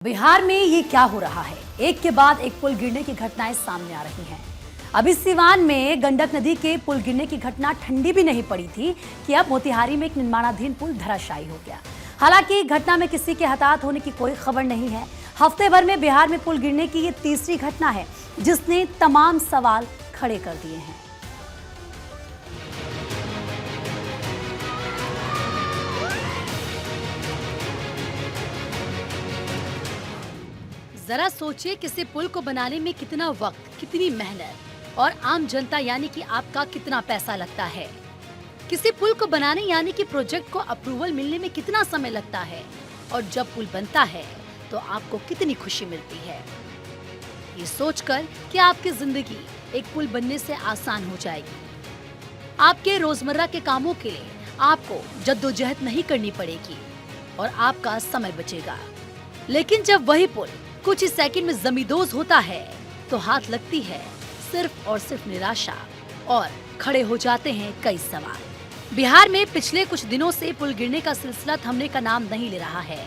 बिहार में ये क्या हो रहा है? एक के बाद एक पुल गिरने की घटनाएं सामने आ रही हैं। अभी सिवान में गंडक नदी के पुल गिरने की घटना ठंडी भी नहीं पड़ी थी कि अब मोतिहारी में एक निर्माणाधीन पुल धराशायी हो गया। हालांकि घटना में किसी के हताहत होने की कोई खबर नहीं है। हफ्ते भर में बिहार में पुल गिरने की ये तीसरी घटना है जिसने तमाम सवाल खड़े कर दिए हैं। जरा सोचिए किसी पुल को बनाने में कितना वक्त, कितनी मेहनत और आम जनता यानी कि आपका कितना पैसा लगता है। किसी पुल को बनाने यानी कि प्रोजेक्ट को अप्रूवल मिलने में कितना समय लगता है और जब पुल बनता है तो आपको कितनी खुशी मिलती है। ये सोचकर कि आपकी जिंदगी एक पुल बनने से आसान हो जाएगी। आपके रोजमर्रा के कामों के लिए आपको जद्दोजहद नहीं करनी पड़ेगी और आपका समय बचेगा। लेकिन जब वही पुल कुछ ही सेकंड में जमींदोज होता है तो हाथ लगती है सिर्फ और सिर्फ निराशा और खड़े हो जाते हैं कई सवाल। बिहार में पिछले कुछ दिनों से पुल गिरने का सिलसिला थमने का नाम नहीं ले रहा है।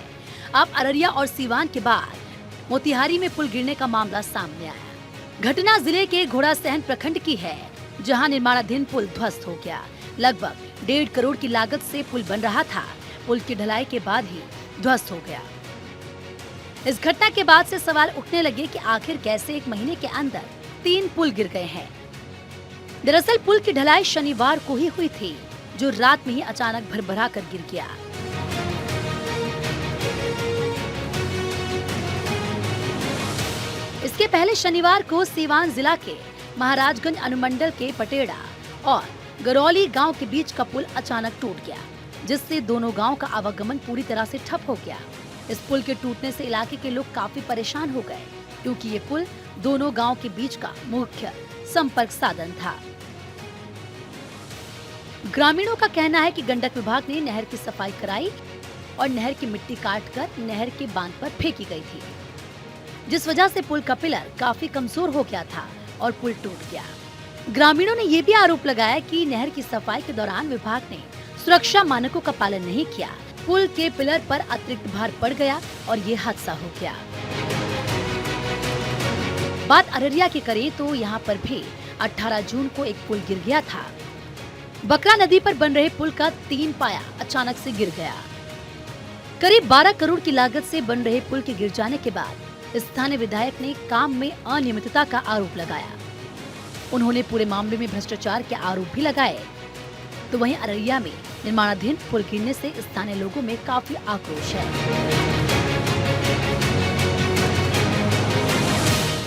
अब अररिया और सीवान के बाद मोतिहारी में पुल गिरने का मामला सामने आया। घटना जिले के घोड़ासहन प्रखंड की है, जहां निर्माणाधीन पुल ध्वस्त हो गया। लगभग 1.5 करोड़ की लागत से पुल बन रहा था। पुल की ढलाई के बाद ही ध्वस्त हो गया। इस घटना के बाद से सवाल उठने लगे कि आखिर कैसे एक महीने के अंदर 3 पुल गिर गए हैं। दरअसल पुल की ढलाई शनिवार को ही हुई थी, जो रात में ही अचानक भरभरा कर गिर गया। इसके पहले शनिवार को सीवान जिला के महाराजगंज अनुमंडल के पटेड़ा और गरौली गांव के बीच का पुल अचानक टूट गया, जिससे दोनों गांव का आवागमन पूरी तरह से ठप हो गया। इस पुल के टूटने से इलाके के लोग काफी परेशान हो गए, क्योंकि ये पुल दोनों गांव के बीच का मुख्य संपर्क साधन था। ग्रामीणों का कहना है कि गंडक विभाग ने नहर की सफाई कराई और नहर की मिट्टी काटकर नहर के बांध पर फेंकी गई थी, जिस वजह से पुल का पिलर काफी कमजोर हो गया था और पुल टूट गया। ग्रामीणों ने ये भी आरोप लगाया कि नहर की सफाई के दौरान विभाग ने सुरक्षा मानकों का पालन नहीं किया। पुल के पिलर पर अतिरिक्त भार पड़ गया और ये हादसा हो गया। बात अररिया की करें तो यहाँ पर भी 18 जून को एक पुल गिर गया था। बकरा नदी पर बन रहे पुल का 3 पाया अचानक से गिर गया। करीब 12 करोड़ की लागत से बन रहे पुल के गिर जाने के बाद स्थानीय विधायक ने काम में अनियमितता का आरोप लगाया। उन्होंने पूरे मामले में भ्रष्टाचार के आरोप भी लगाए। तो वहीं अररिया में निर्माणाधीन पुल गिरने से स्थानीय लोगों में काफी आक्रोश है।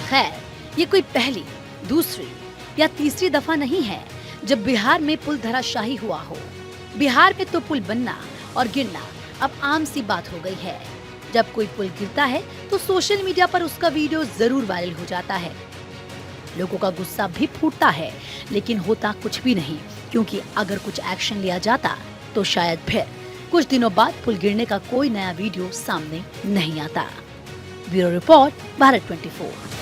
खैर, ये कोई पहली, दूसरी या तीसरी दफा नहीं है जब बिहार में पुल धराशायी हुआ हो। बिहार में तो पुल बनना और गिरना अब आम सी बात हो गई है। जब कोई पुल गिरता है तो सोशल मीडिया पर उसका वीडियो जरूर वायरल हो जाता है। लोगों का गुस्सा भी फूटता है, लेकिन होता कुछ भी नहीं, क्योंकि अगर कुछ एक्शन लिया जाता तो शायद फिर कुछ दिनों बाद पुल गिरने का कोई नया वीडियो सामने नहीं आता। Bureau report, Bharat 24।